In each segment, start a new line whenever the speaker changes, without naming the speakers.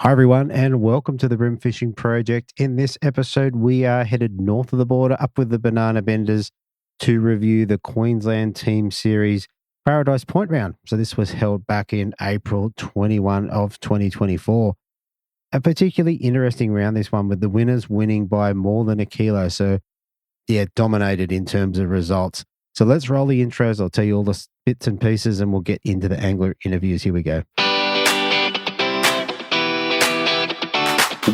Hi, everyone, and welcome to the Brim Fishing Project. In this episode, we are headed north of the border up with the Banana Benders to review the Queensland Team Series Paradise Point Round. So, this was held back in April 21 of 2024. A particularly interesting round, this one, with the winners winning by more than a kilo. So, yeah, dominated in terms of results. So, let's roll the intros. I'll tell you all the bits and pieces, and we'll get into the angler interviews. Here we go.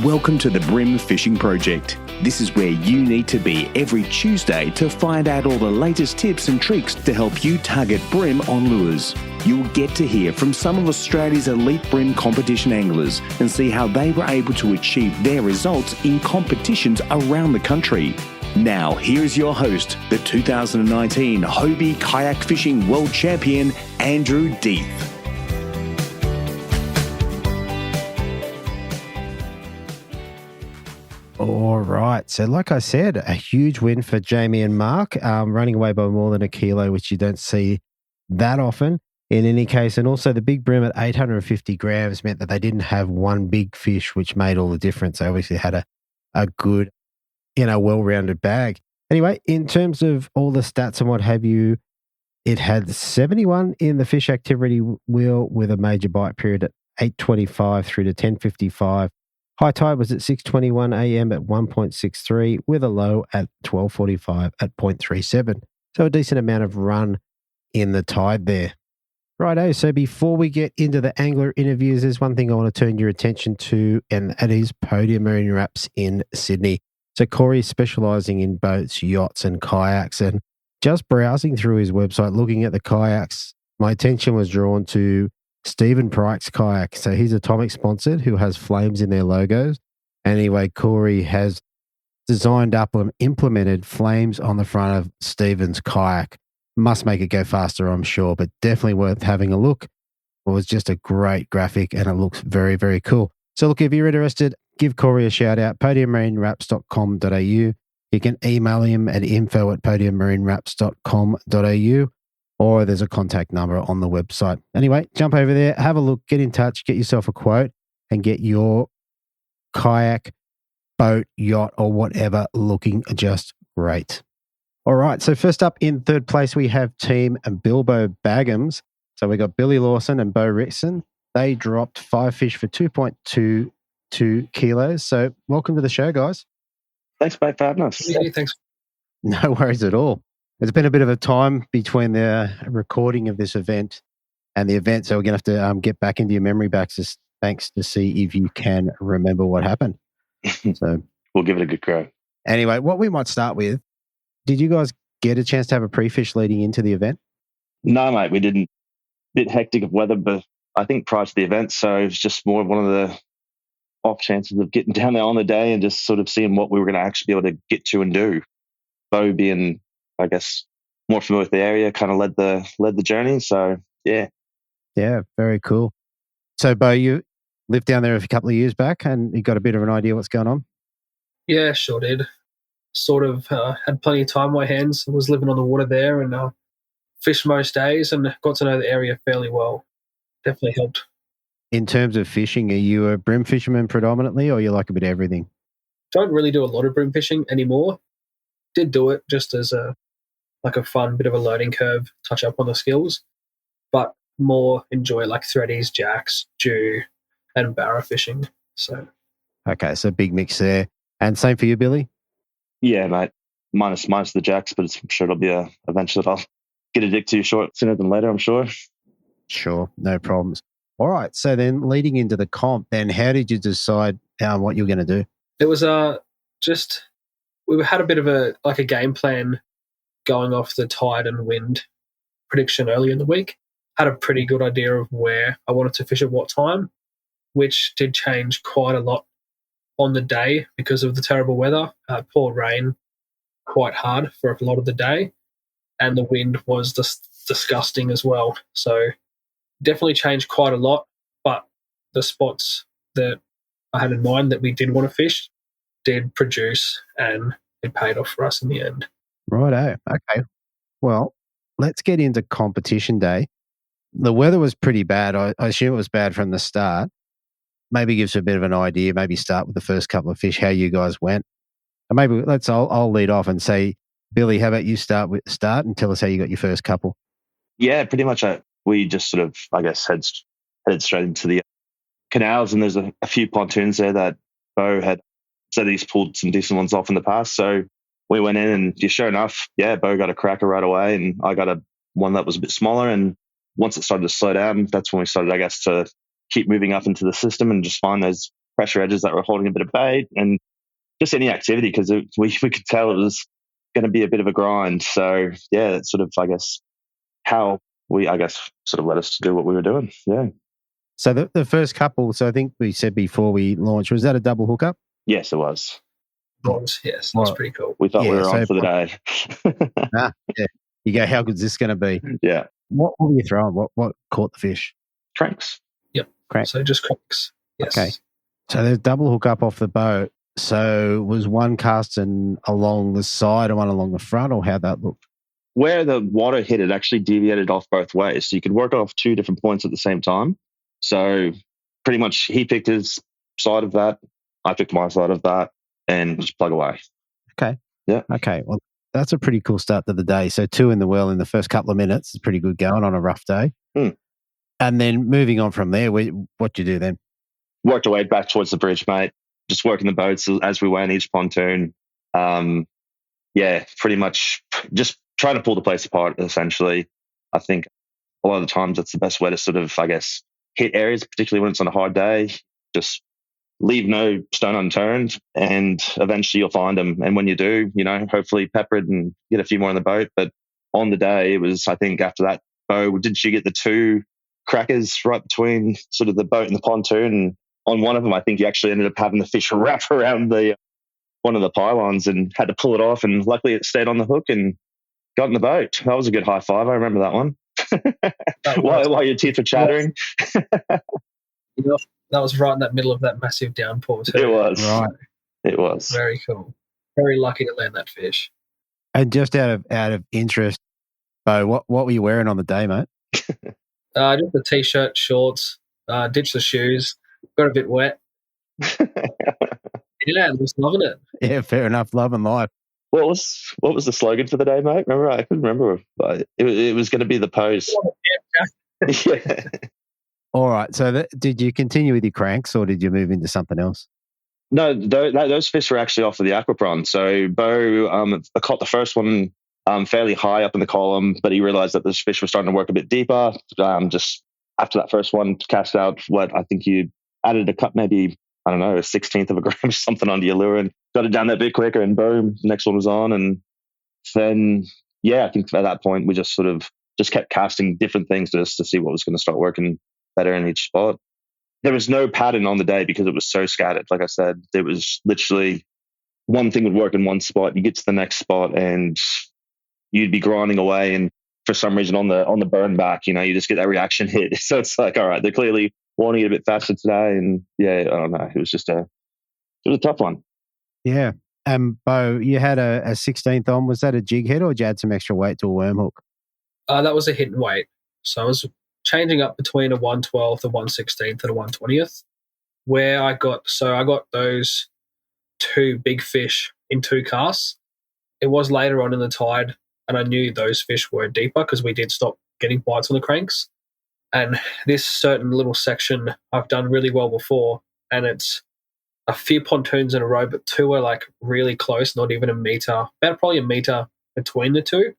Welcome to the Brim Fishing Project. This is where you need to be every Tuesday to find out all the latest tips and tricks to help you target brim on lures. You'll get to hear from some of Australia's elite brim competition anglers and see how they were able to achieve their results in competitions around the country. Now, here's your host, the 2019 Hobie Kayak Fishing World Champion, Andrew Deeth.
All right. So, like I said, a huge win for Jamie and Mark, running away by more than a kilo, which you don't see that often in any case. And also the big brim at 850 grams meant that they didn't have one big fish, which made all the difference. They obviously had a good, well-rounded bag. Anyway, in terms of all the stats and what have you, it had 71 in the fish activity wheel with a major bite period at 8:25 through to 10:55. High tide was at 6:21 a.m. at 1.63 with a low at 12:45 at 0.37. So a decent amount of run in the tide there. Righto, so before we get into the angler interviews, there's one thing I want to turn your attention to, and that is Podium Marine Wraps in Sydney. So Corey is specialising in boats, yachts and kayaks, and just browsing through his website, looking at the kayaks, my attention was drawn to Stephen Pryke's kayak. So he's Atomic sponsored, who has flames in their logos. Anyway, Corey has designed up and implemented flames on the front of Stephen's kayak. Must make it go faster, I'm sure, but definitely worth having a look. It was just a great graphic and it looks very, very cool. So look, if you're interested, give Corey a shout out, podiummarinerwraps.com.au. You can email him at info@podiummarinerwraps.com.au. or there's a contact number on the website. Anyway, jump over there, have a look, get in touch, get yourself a quote, and get your kayak, boat, yacht, or whatever looking just great. All right, so first up in third place, we have Team Bilbo Baggums. So we got Billy Lawson and Bo Rickson. They dropped 5 fish for 2.22 kilos. So welcome to the show, guys.
Thanks, mate, for having us.
Yeah, thanks.
No worries at all. There's been a bit of a time between the recording of this event and the event, so we're going to have to get back into your memory banks to see if you can remember what happened. So
we'll give it a good go.
Anyway, what we might start with, did you guys get a chance to have a pre-fish leading into the event?
No, mate, we didn't. Bit hectic of weather, but I think prior to the event, so it was just more of one of the off chances of getting down there on the day and just sort of seeing what we were going to actually be able to get to and do. Bo being, I guess, more familiar with the area, kind of led the journey. So yeah.
Yeah, very cool. So Bo, you lived down there a couple of years back and you got a bit of an idea what's going on?
Yeah, sure did. Sort of had plenty of time on my hands. I was living on the water there and fished most days and got to know the area fairly well. Definitely helped.
In terms of fishing, are you a brim fisherman predominantly or you like a bit of everything?
Don't really do a lot of brim fishing anymore. Did do it just as a fun bit of a learning curve, touch up on the skills, but more enjoy like threadies, jacks, jew, and barra fishing. So,
okay, so big mix there. And same for you, Billy?
Yeah, mate. Minus the jacks, but I'm sure it'll be eventually I'll get addicted to sooner than later, I'm sure.
Sure, no problems. All right, so then leading into the comp, then how did you decide what you were going to do?
It was we had a bit of a game plan going off the tide and wind prediction early in the week. Had a pretty good idea of where I wanted to fish at what time, which did change quite a lot on the day because of the terrible weather. Poured rain quite hard for a lot of the day, and the wind was disgusting as well. So definitely changed quite a lot, but the spots that I had in mind that we did want to fish did produce, and it paid off for us in the end.
Righto. Okay. Well, let's get into competition day. The weather was pretty bad. I assume it was bad from the start. maybe give us a bit of an idea. Maybe start with the first couple of fish, how you guys went. And maybe I'll lead off and say, Billy, how about you start and tell us how you got your first couple.
Yeah, pretty much. We just sort of, I guess, headed straight into the canals, and there's a few pontoons there that Bo had said he's pulled some decent ones off in the past. So we went in, and sure enough, Bo got a cracker right away, and I got one that was a bit smaller. And once it started to slow down, that's when we started, I guess, to keep moving up into the system and just find those pressure edges that were holding a bit of bait and just any activity, because we could tell it was going to be a bit of a grind. So yeah, that's sort of, I guess, how we, I guess, sort of led us to do what we were doing. Yeah.
So the first couple, so I think we said before we launched, was that a double hookup?
Yes, it was.
Yes, that's pretty cool.
We thought we were on for the day.
Yeah. You go, how good is this going to be?
Yeah.
What were you throwing? What caught the fish?
Cranks.
Yep.
Cranks.
So just cranks. Yes.
Okay. So there's double hookup off the boat. So was one casting along the side and one along the front, or how'd that look?
Where the water hit, it actually deviated off both ways. So you could work off two different points at the same time. So pretty much he picked his side of that, I picked my side of that, and just plug away.
Okay.
Yeah.
Okay. Well, that's a pretty cool start to the day. So 2 in the well in the first couple of minutes is pretty good going on a rough day. And then moving on from there, what do you do then?
Worked away back towards the bridge, mate. Just working the boats as we went, each pontoon. Pretty much just trying to pull the place apart, essentially. I think a lot of the times that's the best way to sort of, I guess, hit areas, particularly when it's on a hard day. Just leave no stone unturned, and eventually you'll find them. And when you do, hopefully pepper it and get a few more in the boat. But on the day, it was, I think, after that, Bo, didn't you get the 2 crackers right between sort of the boat and the pontoon? And on one of them, I think you actually ended up having the fish wrap around one of the pylons and had to pull it off. And luckily it stayed on the hook and got in the boat. That was a good high five. I remember that one. While your teeth were chattering.
That was right in that middle of that massive downpour too.
It was.
Right.
It was.
Very cool. Very lucky to land that fish.
And just out of interest, Bo, what were you wearing on the day, mate?
Just a t-shirt, shorts, ditched the shoes, got a bit wet. Yeah, I was loving it.
Yeah, fair enough. Love and life.
What was the slogan for the day, mate? Remember? I couldn't remember. But it was going to be the pose. Yeah.
All right. So did you continue with your cranks, or did you move into something else?
No, those fish were actually off of the aquapron. So Bo caught the first one fairly high up in the column, but he realized that this fish was starting to work a bit deeper. Just after that first one, cast out what I think you added a cup, maybe, I don't know, a 1/16 of a gram or something onto your lure, and got it down that bit quicker, and boom, the next one was on. And then, I think at that point we just sort of just kept casting different things just to see what was going to start working better in each spot. There was no pattern on the day because it was so scattered. Like I said, there was literally one thing would work in one spot. You get to the next spot and you'd be grinding away, and for some reason on the burn back, you just get that reaction hit. So it's like, all right, they're clearly wanting it a bit faster today. And I don't know. It was just a tough one.
Yeah. Bo, you had a 16th on. Was that a jig head, or did you add some extra weight to a worm hook?
That was a hit and weight. So I was changing up between a 1/12th, a 1/16th, and a 1/20th. Where I got those 2 big fish in 2 casts. It was later on in the tide, and I knew those fish were deeper because we did stop getting bites on the cranks. And this certain little section I've done really well before, and it's a few pontoons in a row, but 2 are like really close, not even a meter, about probably a meter between the 2.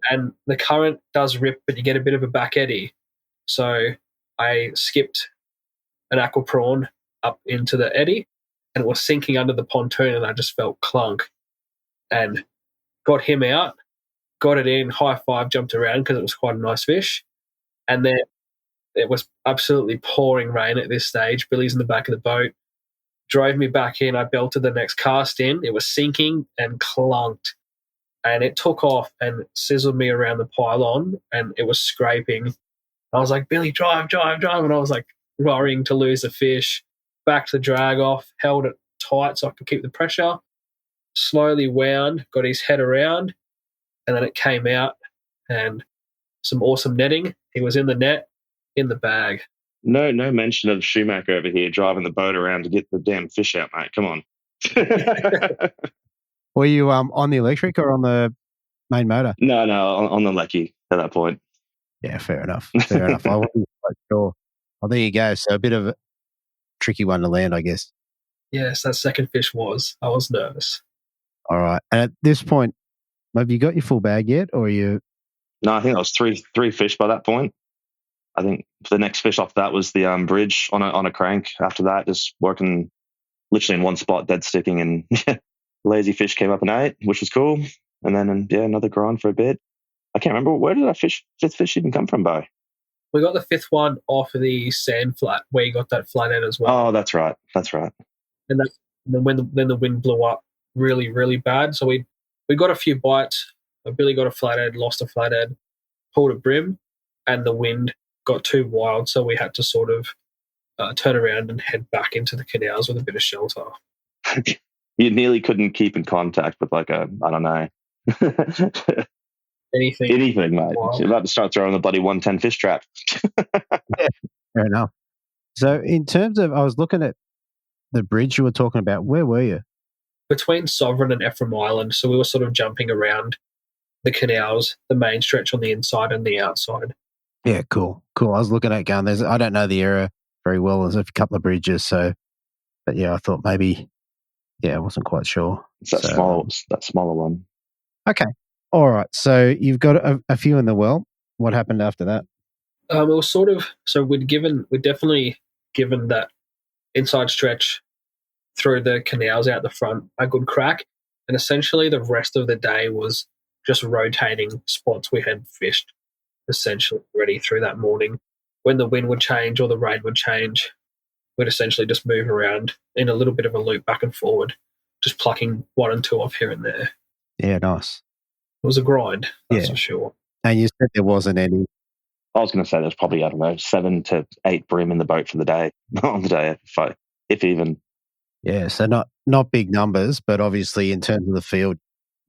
And the current does rip, but you get a bit of a back eddy. So I skipped an aqua prawn up into the eddy, and it was sinking under the pontoon, and I just felt clunk. And got him out, got it in, high five, jumped around because it was quite a nice fish. And then it was absolutely pouring rain at this stage. Billy's in the back of the boat, drove me back in. I belted the next cast in. It was sinking and clunked. And it took off and sizzled me around the pylon, and it was scraping. I was like, Billy, drive. And I was like worrying to lose the fish. Backed the drag off, held it tight so I could keep the pressure. Slowly wound, got his head around, and then it came out, and some awesome netting. He was in the net, in the bag.
No mention of Schumacher over here driving the boat around to get the damn fish out, mate. Come on.
Were you on the electric or on the main motor?
No, on the Lecky at that point.
Yeah, fair enough. Fair enough. I wasn't quite sure. Well, there you go. So a bit of a tricky one to land, I guess.
Yes, that second fish was. I was nervous.
All right. And at this point, have you got your full bag yet, or are you?
No, I think that was three fish by that point. I think the next fish off that was the bridge on a crank. After that, just working literally in one spot, dead sticking, and lazy fish came up and ate, which was cool. And then another grind for a bit. I can't remember, where did that fifth fish even come from, Bo?
We got the fifth one off the sand flat where you got that flathead as well.
Oh, that's right.
And then when the wind blew up really, really bad, so we got a few bites. Billy got a flathead, lost a flathead, pulled a brim, and the wind got too wild, so we had to sort of turn around and head back into the canals with a bit of shelter.
You nearly couldn't keep in contact with I don't know. Anything, mate. Wow. You're about to start throwing the bloody 110 fish trap.
Yeah, fair enough. So in terms of, I was looking at the bridge you were talking about. Where were you?
Between Sovereign and Ephraim Island. So we were sort of jumping around the canals, the main stretch on the inside and the outside.
Yeah, cool. I was looking at going, I don't know the area very well. There's a couple of bridges. So, but yeah, I thought maybe, I wasn't quite sure.
It's that smaller one.
Okay. All right. So you've got a few in the well. What happened after that?
It was sort of, so we'd definitely given that inside stretch through the canals out the front a good crack. And essentially the rest of the day was just rotating spots we had fished, essentially ready through that morning. When the wind would change or the rain would change, we'd essentially just move around in a little bit of a loop back and forward, just plucking one and two off here and there.
Yeah, nice.
It was a grind, that's for sure.
And you said there wasn't any.
I was going to say there's probably, I don't know, 7 to 8 brim in the boat for the day, on the day, if even.
Yeah, so not big numbers, but obviously in terms of the field,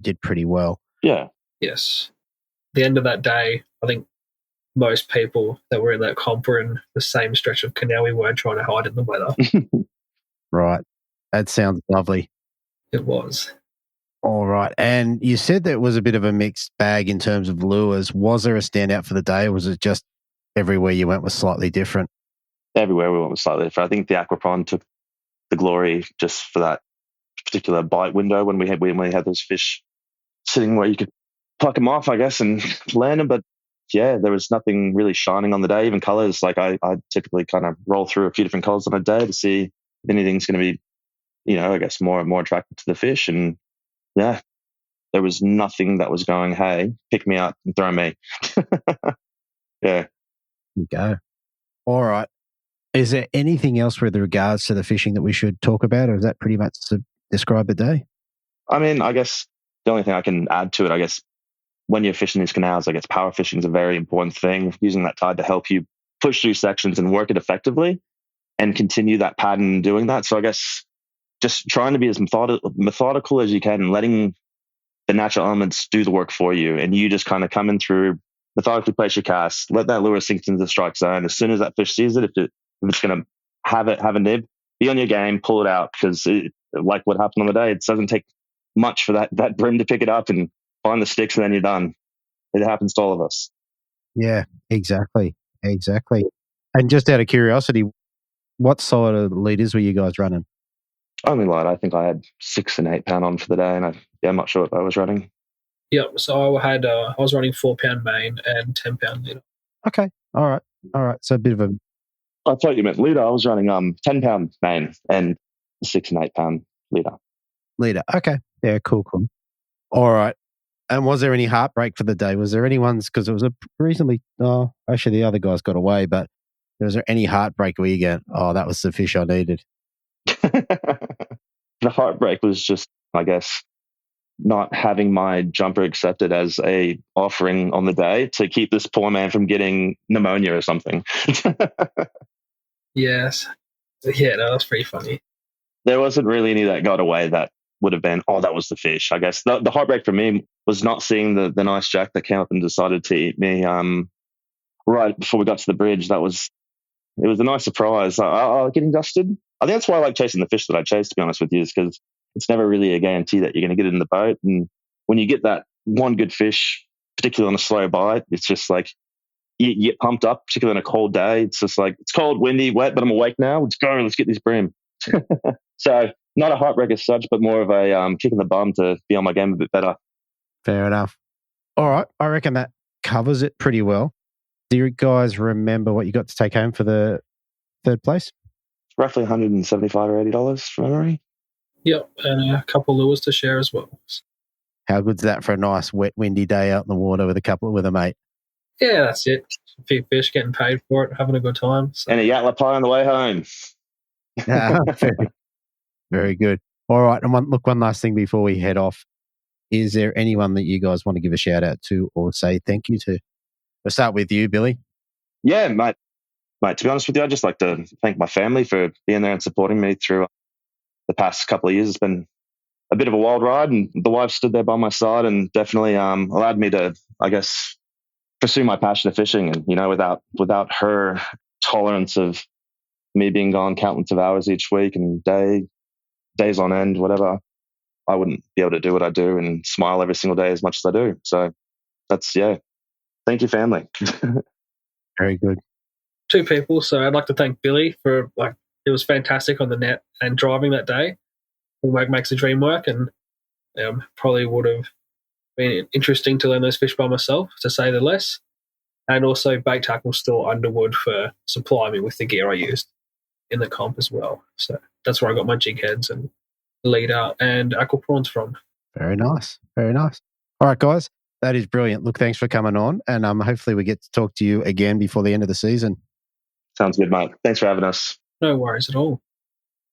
did pretty well.
Yeah.
Yes. The end of that day, I think most people that were in that comp were in the same stretch of canal we were trying to hide in the weather.
Right. That sounds lovely.
It was.
All right. And you said that it was a bit of a mixed bag in terms of lures. Was there a standout for the day, or was it just everywhere you went was slightly different?
Everywhere we went was slightly different. I think the aquapron took the glory just for that particular bite window when we had those fish sitting where you could pluck them off, I guess, and land them. But yeah, there was nothing really shining on the day. Even colors, like I typically kind of roll through a few different colors on a day to see if anything's going to be, I guess more attractive to the fish. And yeah, there was nothing that was going, hey, pick me up and throw me. Yeah.
Go. All right. Is there anything else with regards to the fishing that we should talk about, or is that pretty much to describe the day?
I mean, I guess the only thing I can add to it, I guess, when you're fishing these canals, I guess power fishing is a very important thing, using that tide to help you push through sections and work it effectively and continue that pattern doing that. So I guess just trying to be as methodical as you can and letting the natural elements do the work for you. And you just kind of come in through, methodically place your cast, let that lure sink into the strike zone. As soon as that fish sees it, if it's going to have a nib, be on your game, pull it out, because like what happened on the day, it doesn't take much for that brim to pick it up and find the sticks, and then you're done. It happens to all of us.
Yeah, exactly. And just out of curiosity, what sort of leaders were you guys running?
Only light. I think I had 6 and 8 pound on for the day, and I'm not sure what I was running.
Yep. So I was running 4 pound main and 10 pound leader.
Okay. All right. So a bit of a.
I thought you meant leader. I was running 10 pound main and 6 and 8 pound leader.
Okay. Yeah. Cool. All right. And was there any heartbreak for the day? Was there any ones, because it was a reasonably, actually the other guys got away, but was there any heartbreak where you go, that was the fish I needed?
The heartbreak was just, I guess, not having my jumper accepted as a offering on the day to keep this poor man from getting pneumonia or something.
Yes. Yeah, no, that's pretty funny.
There wasn't really any that got away that would have been, that was the fish. I guess the heartbreak for me was not seeing the nice jack that came up and decided to eat me right before we got to the bridge. That was it was a nice surprise. Getting dusted. I think that's why I like chasing the fish that I chase, to be honest with you, is because it's never really a guarantee that you're going to get it in the boat. And when you get that one good fish, particularly on a slow bite, it's just like you get pumped up, particularly on a cold day. It's just like, it's cold, windy, wet, but I'm awake now. Let's go. Let's get this bream. So not a heartbreak as such, but more of a kick in the bum to be on my game a bit better.
Fair enough. All right. I reckon that covers it pretty well. Do you guys remember what you got to take home for the third place?
Roughly $175 or $80 from memory.
Yep, and a couple lures to share as well.
How good's that for a nice, wet, windy day out in the water with a mate?
Yeah, that's it. A few fish, getting paid for it, having a good time. So.
And a Yatla pie on the way home.
Very, very good. All right, and one last thing before we head off. Is there anyone that you guys want to give a shout out to or say thank you to? We'll start with you, Billy.
Yeah, mate. To be honest with you, I'd just like to thank my family for being there and supporting me through the past couple of years. It's been a bit of a wild ride, and the wife stood there by my side and definitely allowed me to, I guess, pursue my passion of fishing. And, you know, without her tolerance of me being gone countless of hours each week and days on end, whatever, I wouldn't be able to do what I do and smile every single day as much as I do. So that's, yeah. Thank you, family.
Very good.
Two people. So I'd like to thank Billy for, it was fantastic on the net and driving that day. Work makes the dream work, and probably would have been interesting to learn those fish by myself, to say the less. And also Bait Tackle Store Underwood for supplying me with the gear I used in the comp as well. So that's where I got my jig heads and leader and aqua prawns from.
Very nice. Very nice. All right, guys. That is brilliant. Look, thanks for coming on, and hopefully we get to talk to you again before the end of the season.
Sounds good, mate. Thanks for having us.
No worries at all.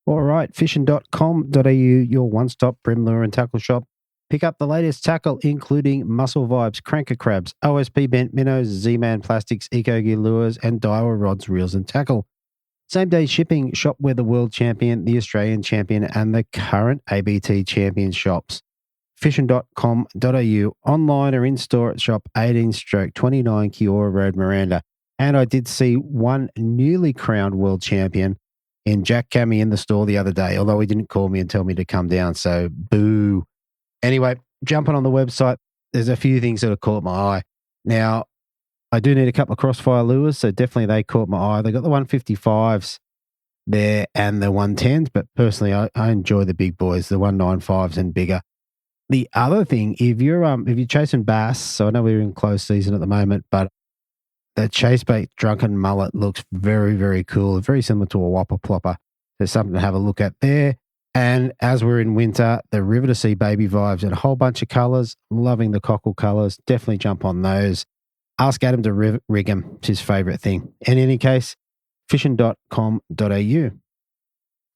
All right, fishing.com.au, your one-stop brim lure and tackle shop. Pick up the latest tackle, including Muscle Vibes, Cranker Crabs, OSP Bent Minnows, Z-Man Plastics, Eco Gear Lures, and Daiwa Rods, Reels, and Tackle. Same-day shipping. Shop where the world champion, the Australian champion, and the current ABT champion shops. Fishing.com.au, online or in-store at shop 18/29 Kiora Road, Miranda. And I did see one newly crowned world champion in Jack Cammy in the store the other day, although he didn't call me and tell me to come down, so boo. Anyway, jumping on the website, there's a few things that have caught my eye. Now, I do need a couple of Crossfire lures, so definitely they caught my eye. They got the 155s there and the 110s, but personally, I enjoy the big boys, the 195s and bigger. The other thing, if you're chasing bass, so I know we're in closed season at the moment, but the chase bait drunken mullet looks very, very cool, very similar to a whopper plopper. There's something to have a look at there. And as we're in winter, the River to Sea baby vibes in a whole bunch of colours. Loving the cockle colours. Definitely jump on those. Ask Adam to rig them. It's his favourite thing. In any case, fishing.com.au.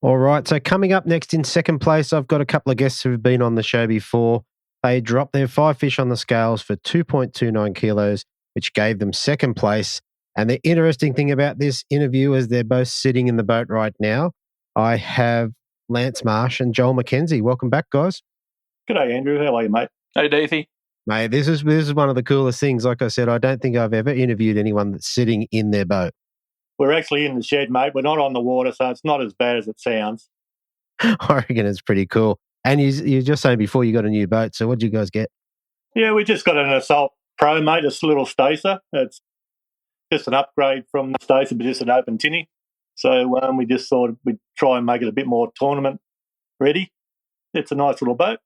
All right, so coming up next in second place, I've got a couple of guests who have been on the show before. They dropped their 5 fish on the scales for 2.29 kilos, which gave them second place. And the interesting thing about this interview is they're both sitting in the boat right now. I have Lance Marsh and Joel McKenzie. Welcome back, guys.
G'day, Andrew. How are you, mate?
Hey, Deethy.
Mate, this is one of the coolest things. Like I said, I don't think I've ever interviewed anyone that's sitting in their boat.
We're actually in the shed, mate. We're not on the water, so it's not as bad as it sounds.
I reckon it's pretty cool. And you just saying before you got a new boat, so what did you guys get?
Yeah, we just got an Assault Pro, mate, a little Stacer. It's just an upgrade from the Stacer, but just an open tinny. So we just thought we'd try and make it a bit more tournament ready. It's a nice little boat.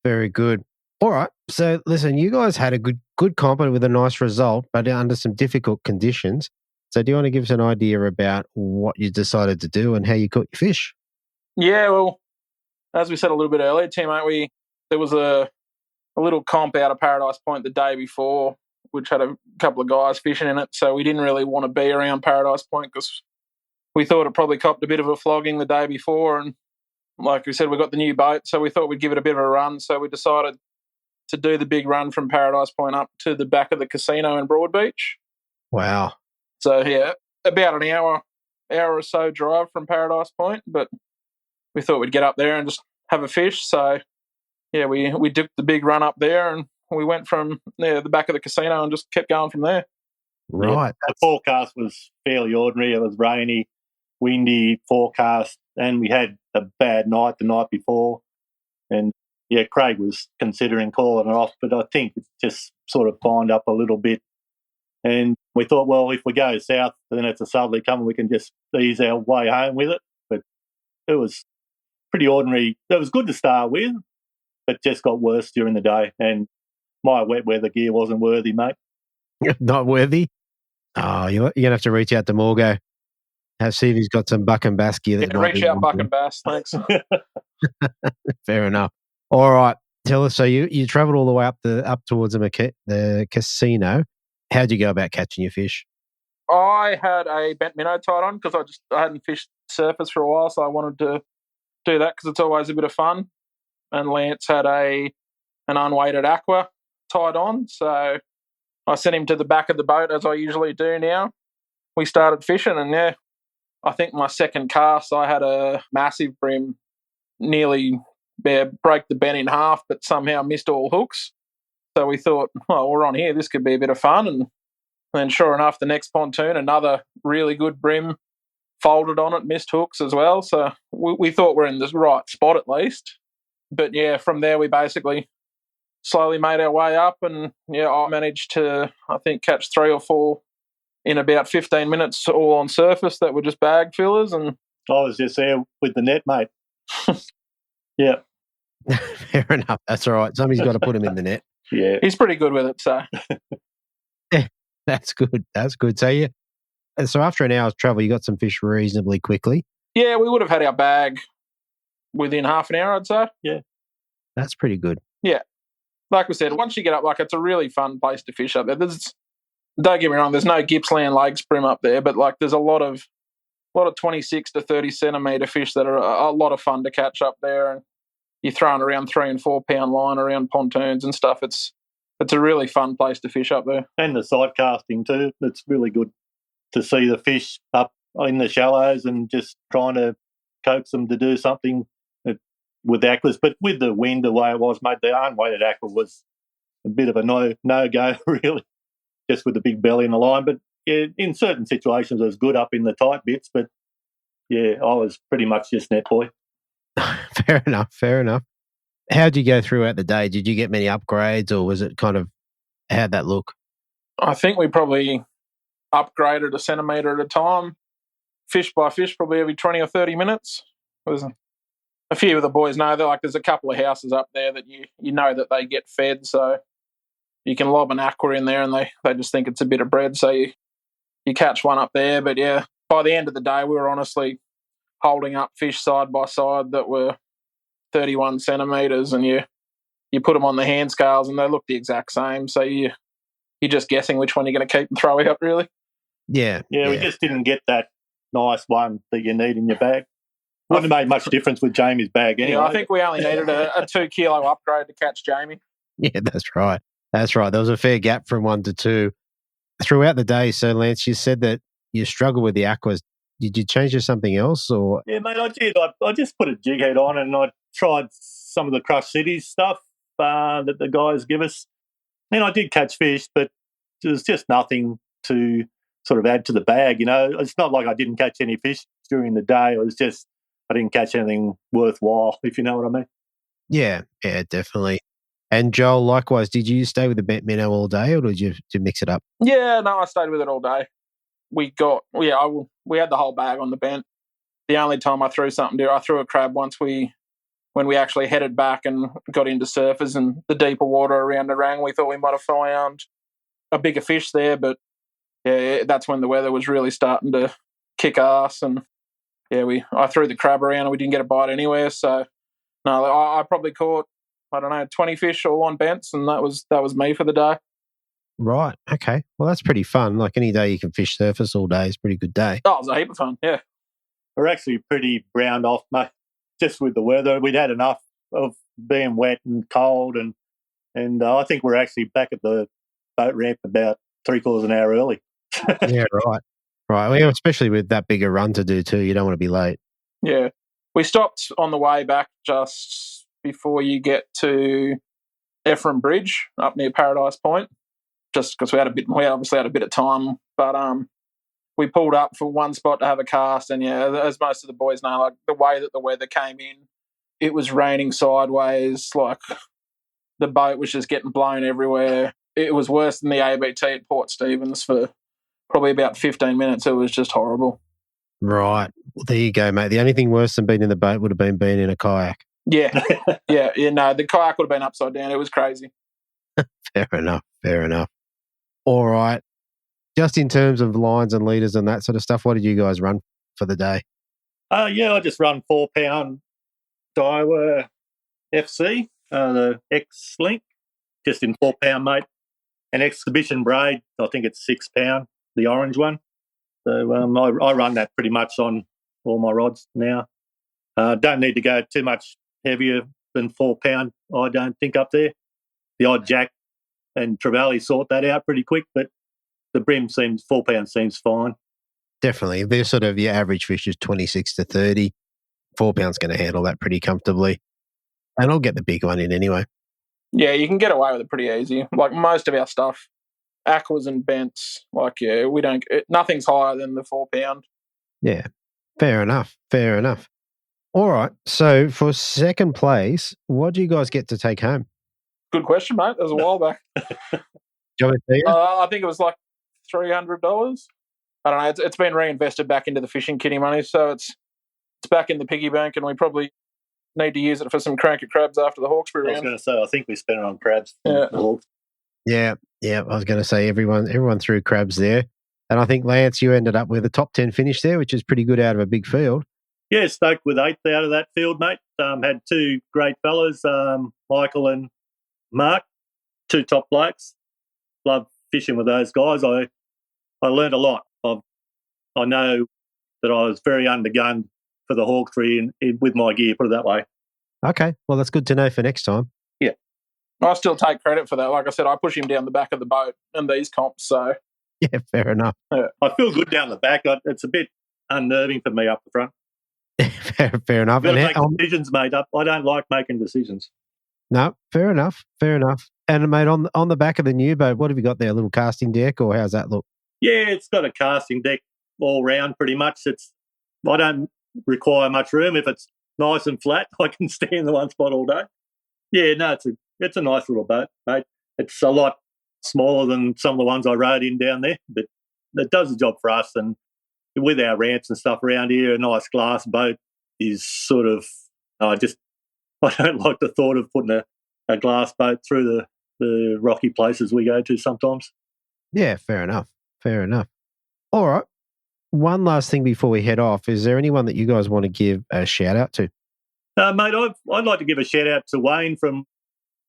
Very good. All right. So listen, you guys had a good comp with a nice result, but under some difficult conditions. So do you want to give us an idea about what you decided to do and how you caught your fish?
Yeah, well, as we said a little bit earlier, teammate, there was a little comp out of Paradise Point the day before, which had a couple of guys fishing in it. So we didn't really want to be around Paradise Point because we thought it probably copped a bit of a flogging the day before. And like we said, we got the new boat, so we thought we'd give it a bit of a run. So we decided to do the big run from Paradise Point up to the back of the casino in Broadbeach.
Wow.
So, yeah, about an hour or so drive from Paradise Point, but we thought we'd get up there and just have a fish. So, yeah, we dipped the big run up there and we went from the back of the casino and just kept going from there.
Right.
The forecast was fairly ordinary. It was rainy, windy forecast, and we had a bad night the night before. And, Craig was considering calling it off, but I think it's just sort of lined up a little bit. And we thought, well, if we go south, then it's a southerly coming, we can just ease our way home with it. But it was pretty ordinary. It was good to start with, but just got worse during the day. And my wet weather gear wasn't worthy, mate.
Not worthy? Oh, you're going to have to reach out to Morgo. See if he's got some buck and bass gear.
Reach out, buck and bass. Thanks.
Fair enough. All right. Tell us, so you travelled all the way up towards the casino. How'd you go about catching your fish?
I had a bent minnow tied on because I hadn't fished surface for a while, so I wanted to do that because it's always a bit of fun. And Lance had an unweighted aqua tied on, so I sent him to the back of the boat as I usually do now. We started fishing, and I think my second cast I had a massive brim, nearly break the bent in half, but somehow missed all hooks. So we thought, well, we're on here, this could be a bit of fun. And then sure enough, the next pontoon, another really good brim folded on it, missed hooks as well. So we thought we're in the right spot at least. But from there we basically slowly made our way up, and I managed to, I think, catch 3 or 4 in about 15 minutes, all on surface that were just bag fillers. And
I was just there with the net, mate. Yeah.
Fair enough. That's all right. Somebody's got to put him in the net.
Yeah.
He's pretty good with it, so.
Yeah, that's good. That's good. So so after an hour's travel, you got some fish reasonably quickly.
Yeah, we would have had our bag within half an hour, I'd say.
Yeah.
That's pretty good.
Yeah. Like we said, once you get up, it's a really fun place to fish up there. Don't get me wrong, there's no Gippsland Lakes brim up there, but there's a lot of 26 to 30 centimetre fish that are a lot of fun to catch up there. And you're throwing around 3 and 4 pound line around pontoons and stuff. It's a really fun place to fish up there.
And the side casting too. It's really good to see the fish up in the shallows and just trying to coax them to do something with aquas. But with the wind the way it was, mate, the unweighted aqua was a bit of a no-go, really, just with the big belly and the line. But in certain situations it was good up in the tight bits. But, I was pretty much just net boy.
Fair enough. How'd you go throughout the day? Did you get many upgrades, or was it kind of, how'd that look?
I think we probably upgraded a centimetre at a time, fish by fish, probably every 20 or 30 minutes. There's a few of the boys know that there's a couple of houses up there that you know that they get fed, so you can lob an aqua in there and they just think it's a bit of bread, so you catch one up there. But by the end of the day, we were honestly holding up fish side by side that were 31 centimetres, and you put them on the hand scales and they look the exact same. So you're just guessing which one you're going to keep and throw out, really.
Yeah.
We just didn't get that nice one that you need in your bag. Wouldn't have made much difference with Jamie's bag anyway.
I think we only needed a 2 kilo upgrade to catch Jamie.
Yeah, that's right. There was a fair gap from 1 to 2 throughout the day. So, Lance, you said that you struggle with the aquas. Did you change to something else? Or?
Yeah, mate, I did. I just put a jig head on and I tried some of the Crush Cities stuff that the guys give us. And I did catch fish, but there was just nothing to sort of add to the bag, It's not like I didn't catch any fish during the day. It was just I didn't catch anything worthwhile, if you know what I mean. Yeah,
definitely. And Joel, likewise, did you stay with the bent minnow all day, or did you mix it up?
Yeah, no, I stayed with it all day. We had the whole bag on the bent. The only time I threw something I threw a crab once when we actually headed back and got into surfers and the deeper water around Narang. We thought we might have found a bigger fish there, but that's when the weather was really starting to kick ass. And I threw the crab around and we didn't get a bite anywhere. So no, I probably caught 20 fish all on bents, and that was me for the day.
Right. Okay. Well, that's pretty fun. Any day you can fish surface all day is a pretty good day.
Oh, it was a heap of fun. Yeah.
We're actually pretty browned off, mate. Just with the weather, we'd had enough of being wet and cold, and I think we're actually back at the boat ramp about 3/4 an hour early.
Yeah, right. Well, especially with that bigger run to do too, you don't want to be late.
Yeah. We stopped on the way back just before you get to Ephraim Bridge up near Paradise Point. just because we obviously had a bit of time. But we pulled up for one spot to have a cast, and as most of the boys know, like the way that the weather came in, it was raining sideways, like the boat was just getting blown everywhere. It was worse than the ABT at Port Stephens for probably about 15 minutes. It was just horrible.
Right. Well, there you go, mate. The only thing worse than being in the boat would have been being in a kayak.
Yeah. No, the kayak would have been upside down. It was crazy.
Fair enough. All right. Just in terms of lines and leaders and that sort of stuff, what did you guys run for the day?
I just run 4 pound Daiwa FC, the X-Link, just in 4 pound, mate. An exhibition braid, I think it's 6 pound, the orange one. So I run that pretty much on all my rods now. Don't need to go too much heavier than 4 pound, I don't think, up there. The odd Jack and Trevally sort that out pretty quick, but the brim 4 pound seems fine.
Definitely. They're sort of your average fish is 26 to 30. 4 pound's going to handle that pretty comfortably. And I'll get the big one in anyway.
Yeah, you can get away with it pretty easy. Like most of our stuff, aquas and bents, nothing's higher than the 4 pound.
Yeah, fair enough. All right. So for second place, what do you guys get to take home?
Good question, mate. That was a while back.
Do you want to see it?
I think it was like $300. I don't know. It's been reinvested back into the fishing kitty money, so it's back in the piggy bank, and we probably need to use it for some cranky crabs after the Hawkesbury round.
I was going to say, I think we spent it on crabs.
Yeah. I was going to say everyone threw crabs there. And I think, Lance, you ended up with a top 10 finish there, which is pretty good out of a big field.
Yeah, stoked with 8th out of that field, mate. Had 2 great fellas, Michael and Mark, 2 top blokes. Love fishing with those guys. I learned a lot. I know that I was very undergunned for the Hawkesbury with my gear, put it that way.
Okay, well, that's good to know for next time.
Yeah.
I still take credit for that. Like I said, I push him down the back of the boat in these comps, so...
Yeah, fair enough.
Yeah. I feel good down the back. It's a bit unnerving for me up the front.
Fair enough.
You've got to make decisions, mate. I don't like making decisions.
No, fair enough. And, mate, on the back of the new boat, what have you got there? A little casting deck, or how's that look?
Yeah, it's got a casting deck all round pretty much. I don't require much room. If it's nice and flat, I can stay in the one spot all day. Yeah, no, it's a nice little boat, mate. It's a lot smaller than some of the ones I rode in down there, but it does the job for us. And with our ramps and stuff around here, a nice glass boat is sort of, I don't like the thought of putting a glass boat through the rocky places we go to sometimes.
Yeah, fair enough. All right. One last thing before we head off. Is there anyone that you guys want to give a shout out to?
Mate, I'd like to give a shout out to Wayne from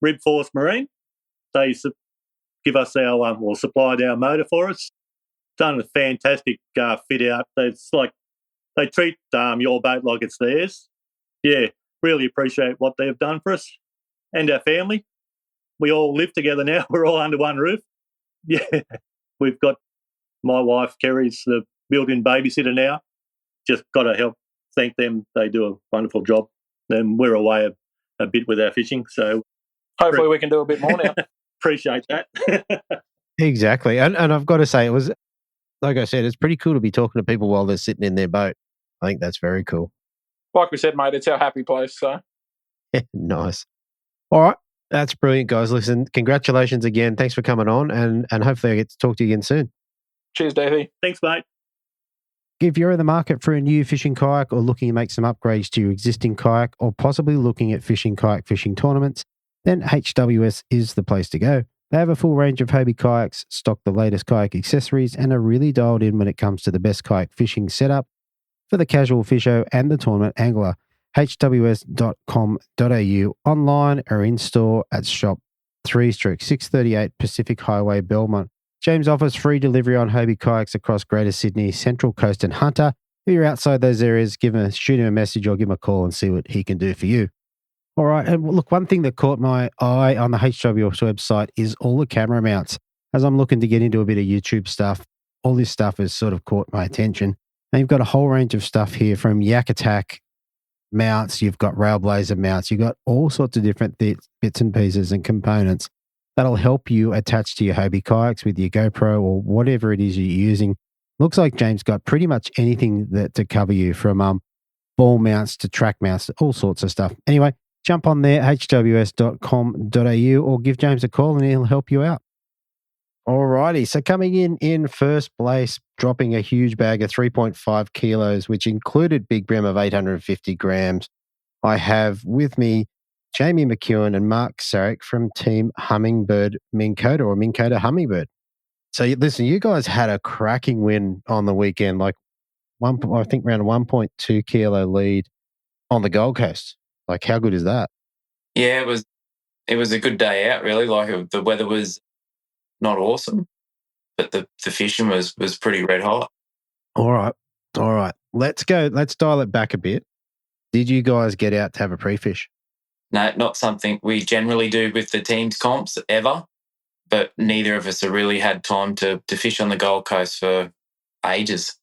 Rib Force Marine. They give us supplied our motor for us. Done a fantastic fit out. It's like they treat your boat like it's theirs. Yeah, really appreciate what they've done for us and our family. We all live together now. We're all under one roof. Yeah, we've got my wife, Kerry's the built-in babysitter now. Just got to help thank them. They do a wonderful job. And we're away a bit with our fishing. So
hopefully we can do a bit more now.
Appreciate that.
Exactly. And I've got to say, it was, like I said, it's pretty cool to be talking to people while they're sitting in their boat. I think that's very cool.
Like we said, mate, it's our happy place. So
nice. All right. That's brilliant, guys. Listen, congratulations again. Thanks for coming on, and hopefully I get to talk to you again soon.
Cheers, Davey.
Thanks, mate.
If you're in the market for a new fishing kayak or looking to make some upgrades to your existing kayak or possibly looking at kayak fishing tournaments, then HWS is the place to go. They have a full range of Hobie kayaks, stock the latest kayak accessories, and are really dialed in when it comes to the best kayak fishing setup for the casual fisher and the tournament angler. hws.com.au, online or in-store at shop 3/638 Pacific Highway, Belmont. James offers free delivery on Hobie kayaks across Greater Sydney, Central Coast and Hunter. If you're outside those areas, shoot him a message or give him a call and see what he can do for you. All right, and look, one thing that caught my eye on the HWS website is all the camera mounts. As I'm looking to get into a bit of YouTube stuff, all this stuff has sort of caught my attention. And you've got a whole range of stuff here from Yak Attack mounts, you've got Railblazer mounts, you've got all sorts of different bits and pieces and components. That'll help you attach to your Hobie kayaks with your GoPro or whatever it is you're using. Looks like James got pretty much anything to cover you, from ball mounts to track mounts, all sorts of stuff. Anyway, jump on there, hws.com.au, or give James a call and he'll help you out. All righty. So coming in first place, dropping a huge bag of 3.5 kilos, which included Big Brim of 850 grams, I have with me Jamie McEwen and Mark Sarek from Team Hummingbird Minn Kota, or Minn Kota Hummingbird. So listen, you guys had a cracking win on the weekend, like I think around a 1.2 kilo lead on the Gold Coast. Like, how good is that?
Yeah, it was a good day out, really. Like, the weather was not awesome, but the fishing was pretty red hot.
All right. Let's go. Let's dial it back a bit. Did you guys get out to have a pre-fish?
No, not something we generally do with the team's comps ever, but neither of us have really had time to fish on the Gold Coast for ages.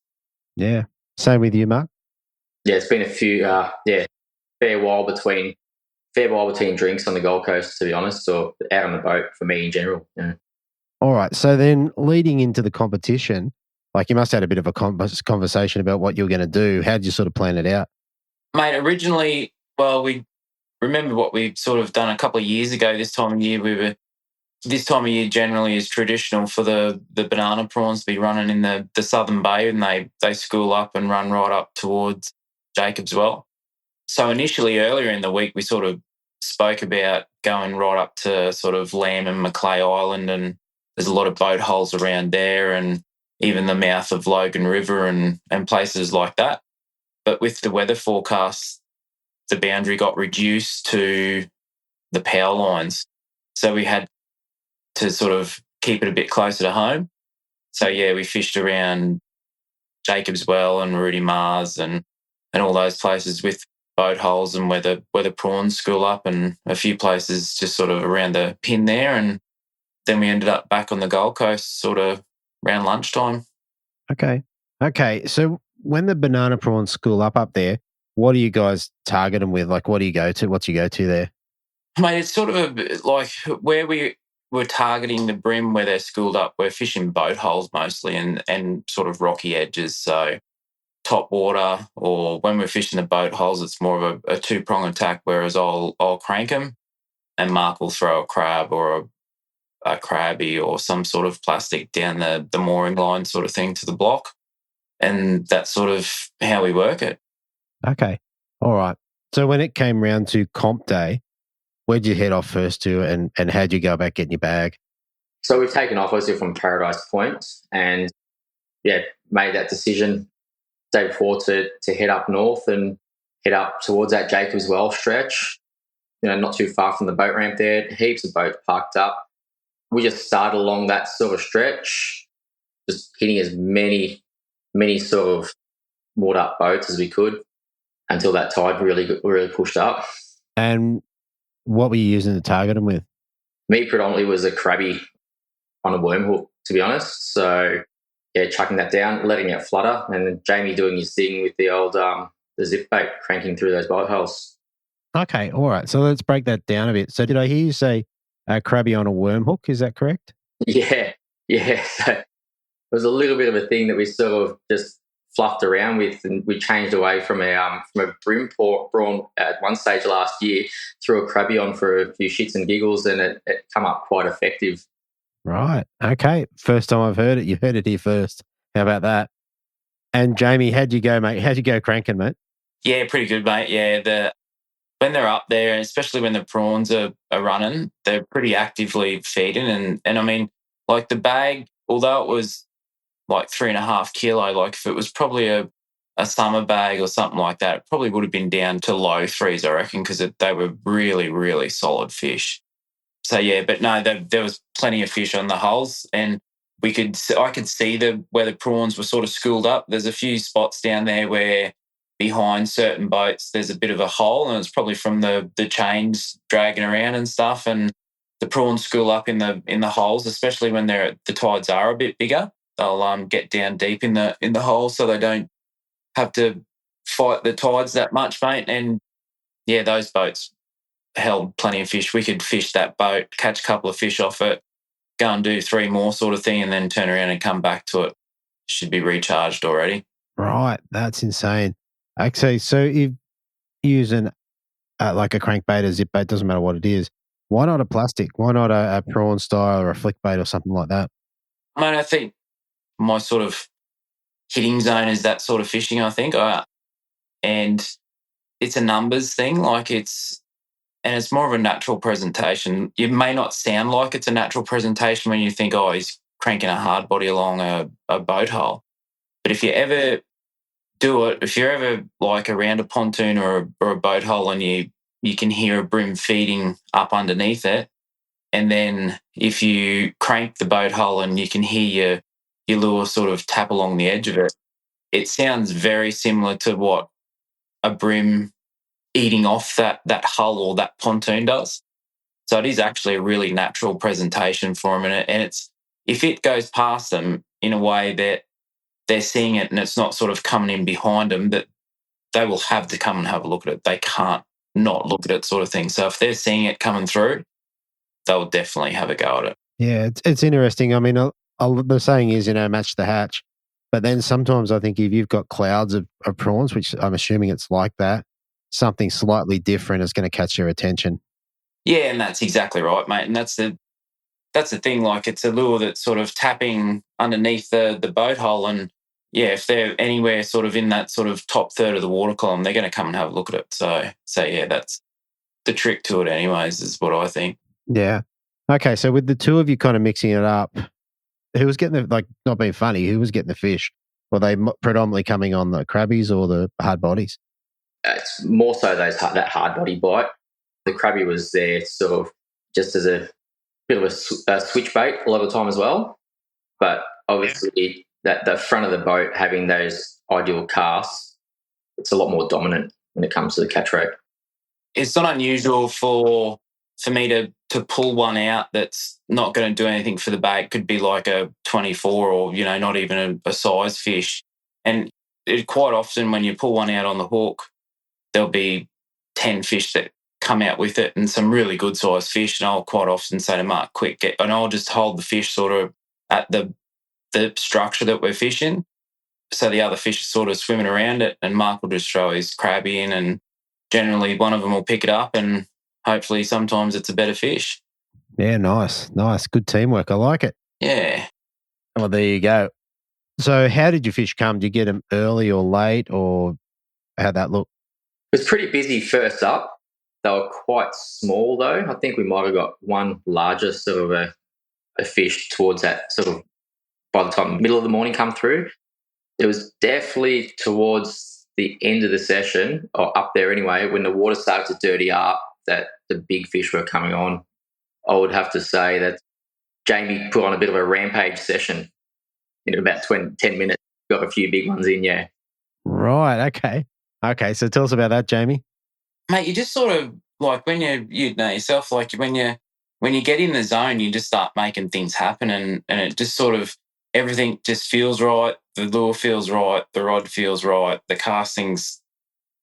Yeah. Same with you, Mark?
Yeah, it's been a few, fair while between drinks on the Gold Coast, to be honest, or out on the boat for me in general. Yeah.
All right. So then leading into the competition, like, you must have had a bit of a conversation about what you were going to do. How did you sort of plan it out?
Mate, originally, well, we remember what we've sort of done a couple of years ago. This time of year, this time of year generally is traditional for the banana prawns to be running in the Southern Bay, and they school up and run right up towards Jacobs Well. So initially, earlier in the week, we sort of spoke about going right up to sort of Lamb and Macleay Island, and there's a lot of boat holes around there, and even the mouth of Logan River and places like that. But with the weather forecast, the boundary got reduced to the power lines. So we had to sort of keep it a bit closer to home. So, yeah, we fished around Jacobs Well and Rudy Mars and all those places with boat holes and where the prawns school up, and a few places just sort of around the pin there. And then we ended up back on the Gold Coast sort of around lunchtime.
Okay. So when the banana prawns school up there, what do you guys target them with? Like, what do you go to? What's your go-to there?
Mate, it's sort of like where we were targeting the brim where they're schooled up, we're fishing boat holes mostly and sort of rocky edges. So top water, or when we're fishing the boat holes, it's more of a two-prong attack, whereas I'll crank them and Mark will throw a crab or a crabby or some sort of plastic down the mooring line sort of thing to the block. And that's sort of how we work it.
Okay. All right. So when it came round to comp day, where'd you head off first to, and how'd you go about getting your bag?
So we've taken off obviously from Paradise Point and, made that decision day before to head up north and head up towards that Jacobs Well stretch, not too far from the boat ramp there. Heaps of boats parked up. We just started along that sort of stretch, just hitting as many sort of moored up boats as we could until that tide really pushed up.
And what were you using to target them with?
Me predominantly was a crabby on a worm hook, to be honest. So, chucking that down, letting it flutter, and then Jamie doing his thing with the old the zip bait, cranking through those boat holes.
Okay, all right. So let's break that down a bit. So did I hear you say crabby on a worm hook? Is that correct?
Yeah. So it was a little bit of a thing that we sort of just fluffed around with, and we changed away from a brim prawn at one stage last year, threw a crabby on for a few shits and giggles, and it come up quite effective.
Right. Okay. First time I've heard it. You heard it here first. How about that? And Jamie, how'd you go, mate? How'd you go cranking, mate?
Yeah, pretty good, mate. Yeah, when they're up there, and especially when the prawns are running, they're pretty actively feeding. And I mean, like the bag, although it was like 3.5 kilo, like if it was probably a summer bag or something like that, it probably would have been down to low threes, I reckon, because they were really, really solid fish. So, yeah, but no, there was plenty of fish on the holes, and I could see where the prawns were sort of schooled up. There's a few spots down there where behind certain boats there's a bit of a hole, and it's probably from the chains dragging around and stuff, and the prawns school up in the holes, especially when the tides are a bit bigger. They'll get down deep in the hole so they don't have to fight the tides that much, mate. And, yeah, those boats held plenty of fish. We could fish that boat, catch a couple of fish off it, go and do 3 more sort of thing, and then turn around and come back to it. Should be recharged already.
Right. That's insane. Okay. So if using like a crankbait, a zip bait, doesn't matter what it is, why not a plastic? Why not a prawn style or a flick bait or something like that?
Mate, I think my sort of hitting zone is that sort of fishing, I think. And it's a numbers thing. And it's more of a natural presentation. It may not sound like it's a natural presentation when you think, oh, he's cranking a hard body along a boat hole. But if you ever do it, if you're ever like around a pontoon or a boat hole and you can hear a brim feeding up underneath it, and then if you crank the boat hole and you can hear your lure sort of tap along the edge of it, it sounds very similar to what a brim eating off that hull or that pontoon does. So it is actually a really natural presentation for them. And it's if it goes past them in a way that they're seeing it and it's not sort of coming in behind them, that they will have to come and have a look at it. They can't not look at it sort of thing. So if they're seeing it coming through, they'll definitely have a go at it.
Yeah, it's interesting. I mean, the saying is, match the hatch. But then sometimes I think if you've got clouds of prawns, which I'm assuming it's like that, something slightly different is going to catch their attention.
Yeah, and that's exactly right, mate. And that's the thing. Like, it's a lure that's sort of tapping underneath the boat hole, and yeah, if they're anywhere sort of in that sort of top third of the water column, they're going to come and have a look at it. So yeah, that's the trick to it, anyways, is what I think.
Yeah. Okay, so with the two of you kind of mixing it up, who was getting not being funny, who was getting the fish? Were they predominantly coming on the crabbies or the hard bodies?
It's more so that hard body bite. The crabby was there sort of just as a bit of a switch bait a lot of the time as well. But obviously that the front of the boat having those ideal casts, it's a lot more dominant when it comes to the catch rate.
It's not unusual for me to pull one out that's not going to do anything for the bait. Could be like a 24 or, not even a size fish. And quite often when you pull one out on the hook, there'll be 10 fish that come out with it and some really good sized fish. And I'll quite often say to Mark, quick, and I'll just hold the fish sort of at the structure that we're fishing. So the other fish is sort of swimming around it, and Mark will just throw his crab in, and generally one of them will pick it up, and hopefully sometimes it's a better fish.
Yeah, nice. Good teamwork. I like it.
Yeah.
Well, there you go. So how did your fish come? Did you get them early or late, or how'd that look?
It was pretty busy first up. They were quite small though. I think we might have got one larger sort of a fish towards that sort of by the time middle of the morning come through. It was definitely towards the end of the session, or up there anyway, when the water started to dirty up, that the big fish were coming on. I would have to say that Jamie put on a bit of a rampage session in about 10 minutes. Got a few big ones in, yeah.
Right, okay. So tell us about that, Jamie.
Mate, you just sort of, like, when you know yourself, like when you get in the zone, you just start making things happen, and it just sort of, everything just feels right. The lure feels right. The rod feels right. The casting's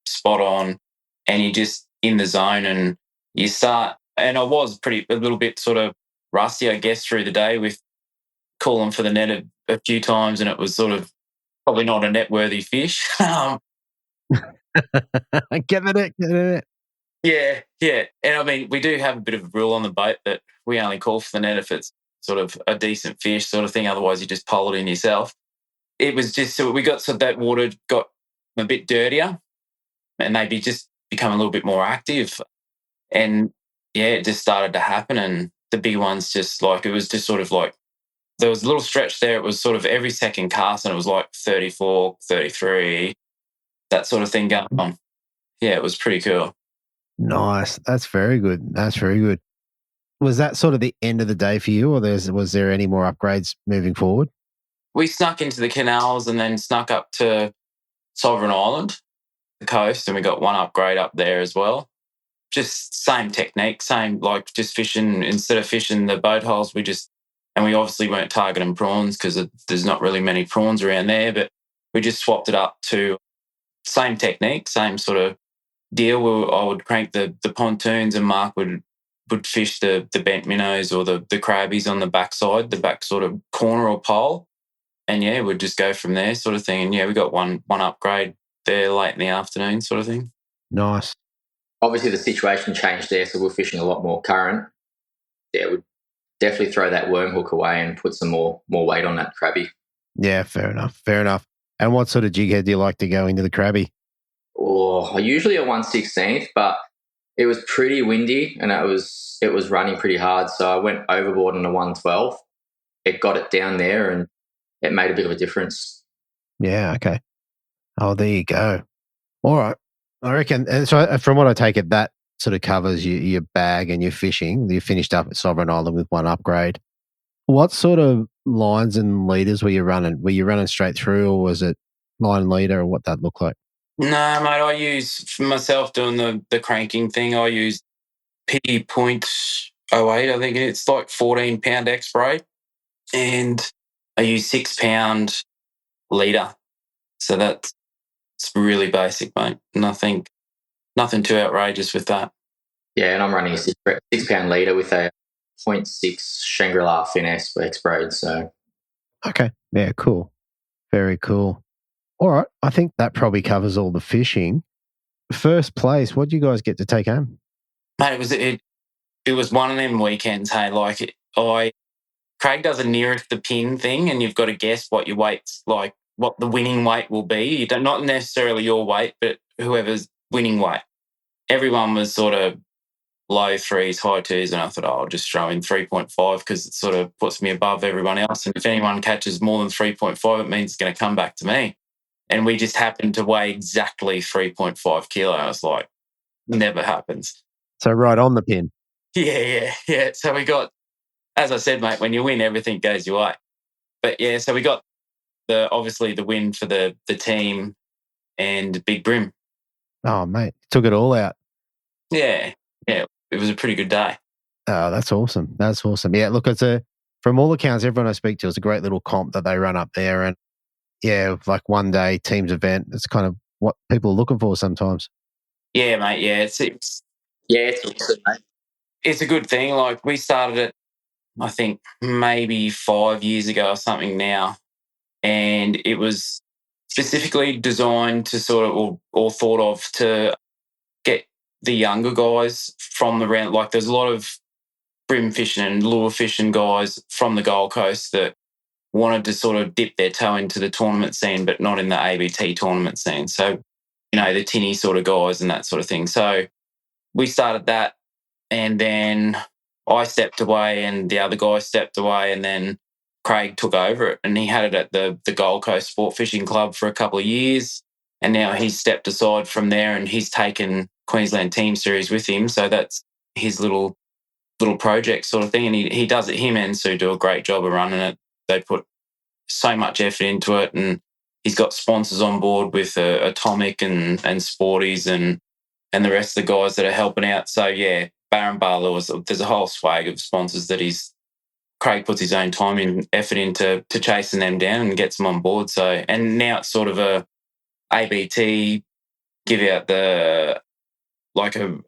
spot on, and you're just in the zone, and you start. And I was a little bit sort of rusty, I guess, through the day with calling for the net a few times, and it was sort of probably not a net-worthy fish.
Get it.
Yeah. And I mean, we do have a bit of a rule on the boat that we only call for the net if it's sort of a decent fish sort of thing. Otherwise, you just pole it in yourself. It was just, so we got, so that water got a bit dirtier and maybe just become a little bit more active. And yeah, it just started to happen. And the big ones just like, it was just sort of like, there was a little stretch there. It was sort of every second cast and it was like 34, 33, that sort of thing going on. Yeah, it was pretty cool.
Nice. That's very good. Was that sort of the end of the day for you, or was there any more upgrades moving forward?
We snuck into the canals and then snuck up to Sovereign Island, the coast, and we got one upgrade up there as well. Just same technique, same, like just fishing, instead of fishing the boat holes, and we obviously weren't targeting prawns because there's not really many prawns around there, but we just swapped it up to same technique, same sort of deal where I would crank the pontoons and Mark would fish the bent minnows or the crabbies on the backside, the back sort of corner or pole. And yeah, we'd just go from there sort of thing. And yeah, we got one upgrade there late in the afternoon sort of thing.
Nice.
Obviously, the situation changed there, so we're fishing a lot more current. Yeah, we'd definitely throw that worm hook away and put some more weight on that crabby.
Yeah, fair enough. Fair enough. And what sort of jig head do you like to go into the crabby?
Oh, usually a 1/16th, but it was pretty windy and it was running pretty hard, so I went overboard on a 1/12. It got it down there and it made a bit of a difference.
Yeah, okay. Oh, there you go. All right. I reckon, and so from what I take it, that sort of covers your bag and your fishing. You finished up at Sovereign Island with one upgrade. What sort of lines and leaders were you running? Were you running straight through or was it line leader or what that looked like?
No, mate, I use, for myself doing the cranking thing, I use P.08, I think it's like 14 pound X braid. And I use 6 pound leader. So that's really basic, mate. Nothing too outrageous with that.
Yeah, and I'm running a 6 pound leader with a 0.6 Shangri-La finesse for X braid. So,
okay, yeah, cool, very cool. All right, I think that probably covers all the fishing. First place, what did you guys get to take home?
Mate, it was one of them weekends. Hey, like Craig does a nearest the pin thing, and you've got to guess what your weight's like, what the winning weight will be. You don't, not necessarily your weight, but whoever's winning weight. Everyone was sort of low threes, high twos, and I thought, I'll just throw in 3.5 because it sort of puts me above everyone else. And if anyone catches more than 3.5, it means it's going to come back to me. And we just happened to weigh exactly 3.5 kilo. I was like, never happens.
So right on the pin.
Yeah. So we got, as I said, mate, when you win, everything goes your way. But yeah, so we got obviously the win for the team and Big Brim.
Oh, mate, took it all out.
Yeah, it was a pretty good day.
Oh, that's awesome. That's awesome. Yeah, look, from all accounts, everyone I speak to, it's a great little comp that they run up there. And yeah, like one day teams event, it's kind of what people are looking for sometimes.
Yeah, mate. Yeah, it's
awesome, mate.
It's a good thing. Like we started it, I think maybe 5 years ago or something now. And it was specifically designed to sort of, or thought of to get the younger guys from the round. Like there's a lot of brim fishing and lure fishing guys from the Gold Coast that wanted to sort of dip their toe into the tournament scene, but not in the ABT tournament scene. So, the tinny sort of guys and that sort of thing. So we started that, and then I stepped away and the other guy stepped away, and then Craig took over it, and he had it at the Gold Coast Sport Fishing Club for a couple of years, and now he's stepped aside from there and he's taken Queensland Team Series with him. So that's his little project sort of thing, and he does it. Him and Sue do a great job of running it. They put so much effort into it, and he's got sponsors on board with Atomic and Sporties and the rest of the guys that are helping out. So yeah, Baron Barlow, there's a whole swag of sponsors that Craig puts his own time and effort into chasing them down and gets them on board. So, and now it's sort of a ABT, give out a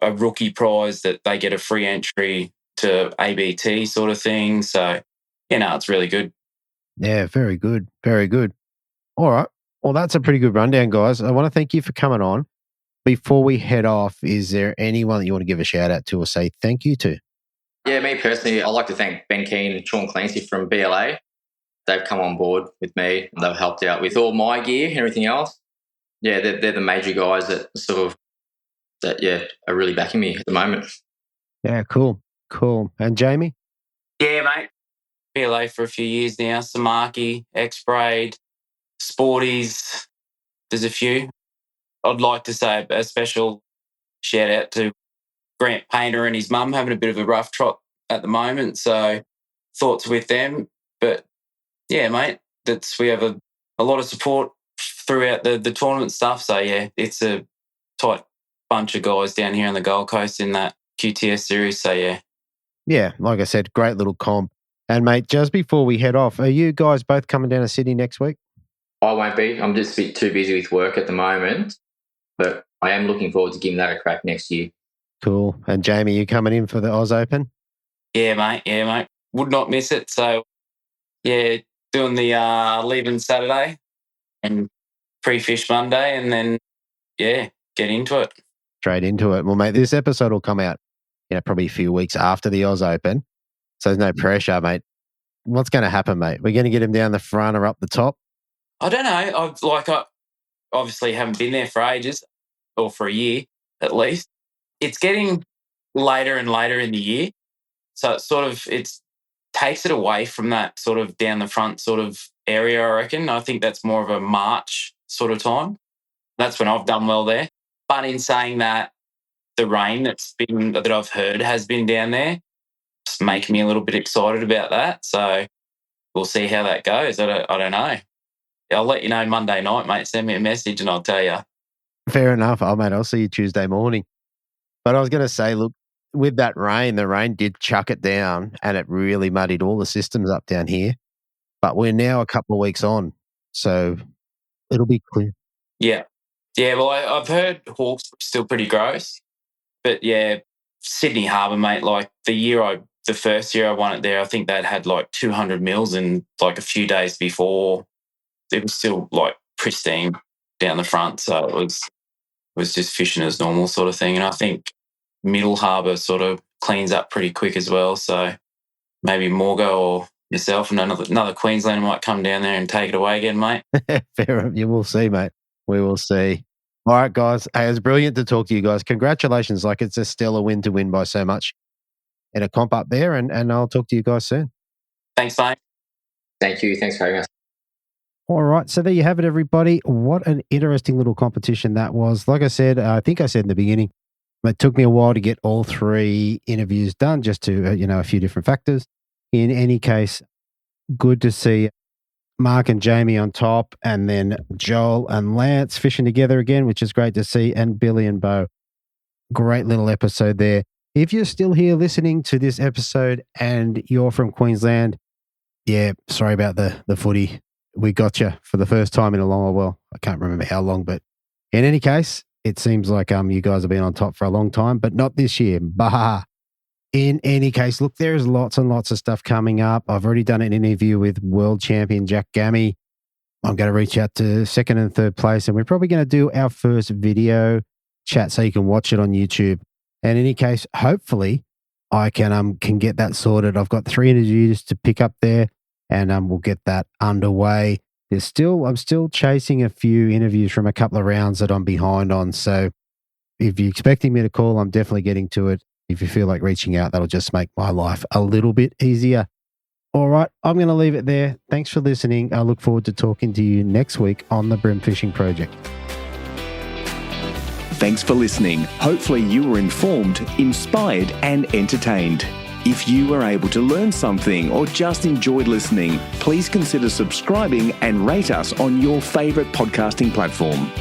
rookie prize that they get a free entry to ABT sort of thing. So, it's really good.
Yeah, very good. Very good. All right. Well, that's a pretty good rundown, guys. I want to thank you for coming on. Before we head off, is there anyone that you want to give a shout out to or say thank you to?
Yeah, me personally, I'd like to thank Ben Keane and Sean Clancy from BLA. They've come on board with me and they've helped out with all my gear and everything else. Yeah, they're the major guys that are really backing me at the moment.
Yeah, cool. And Jamie?
Yeah, mate. BLA for a few years now. Samaki, X-Braid, Sporties. There's a few. I'd like to say a special shout out to Grant Painter and his mum, having a bit of a rough trot at the moment. So thoughts with them. But yeah, mate, we have a lot of support throughout the tournament stuff. So yeah, it's a tight bunch of guys down here on the Gold Coast in that QTS series. So yeah.
Yeah, like I said, great little comp. And mate, just before we head off, are you guys both coming down to Sydney next week?
I won't be. I'm just a bit too busy with work at the moment. But I am looking forward to giving that a crack next year.
Cool. And Jamie, you coming in for the Oz Open?
Yeah, mate. Would not miss it. So, yeah, doing the leaving Saturday and pre-fish Monday, and then, yeah, get into it.
Straight into it. Well, mate, this episode will come out, probably a few weeks after the Oz Open. So there's no pressure, mate. What's going to happen, mate? We're going to get him down the front or up the top?
I don't know. I obviously haven't been there for ages, or for a year at least. It's getting later and later in the year. So it takes it away from that sort of down the front sort of area, I reckon. I think that's more of a March sort of time. That's when I've done well there. But in saying that, the rain that I've heard has been down there. It's making me a little bit excited about that. So we'll see how that goes. I don't know. I'll let you know Monday night, mate. Send me a message and I'll tell you.
Fair enough. Oh, mate, I'll see you Tuesday morning. But I was going to say, look, with that rain, the rain did chuck it down and it really muddied all the systems up down here. But we're now a couple of weeks on, so it'll be clear.
Yeah. Yeah, well, I've heard Hawke's still pretty gross. But, yeah, Sydney Harbour, mate, like the first year I won it there, I think they'd had like 200 mils in like a few days before. It was still like pristine down the front, so it was just fishing as normal sort of thing. And I think Middle Harbour sort of cleans up pretty quick as well. So maybe Morgo or yourself and another Queenslander might come down there and take it away again, mate.
Fair enough. You will see, mate. We will see. All right, guys. Hey, it was brilliant to talk to you guys. Congratulations. Like, it's a stellar win to win by so much in a comp up there, and I'll talk to you guys soon.
Thanks, mate.
Thank you. Thanks for having us.
All right. So there you have it, everybody. What an interesting little competition that was. Like I said, I think I said in the beginning, it took me a while to get all 3 interviews done just to, a few different factors. In any case, good to see Mark and Jamie on top, and then Joel and Lance fishing together again, which is great to see, and Billy and Bo. Great little episode there. If you're still here listening to this episode and you're from Queensland, yeah, sorry about the footy. We got you for the first time in a long while. Well, I can't remember how long, but in any case, it seems like you guys have been on top for a long time, but not this year. Bah. In any case, look, there is lots and lots of stuff coming up. I've already done an interview with world champion Jack Gammy. I'm going to reach out to 2nd and 3rd place, and we're probably going to do our first video chat so you can watch it on YouTube. And in any case, hopefully I can get that sorted. I've got 3 interviews to pick up there, and we'll get that underway. I'm still chasing a few interviews from a couple of rounds that I'm behind on. So if you're expecting me to call, I'm definitely getting to it. If you feel like reaching out, that'll just make my life a little bit easier. All right, I'm going to leave it there. Thanks for listening. I look forward to talking to you next week on the Brim Fishing Project.
Thanks for listening. Hopefully you were informed, inspired and entertained. If you were able to learn something or just enjoyed listening, please consider subscribing and rate us on your favourite podcasting platform.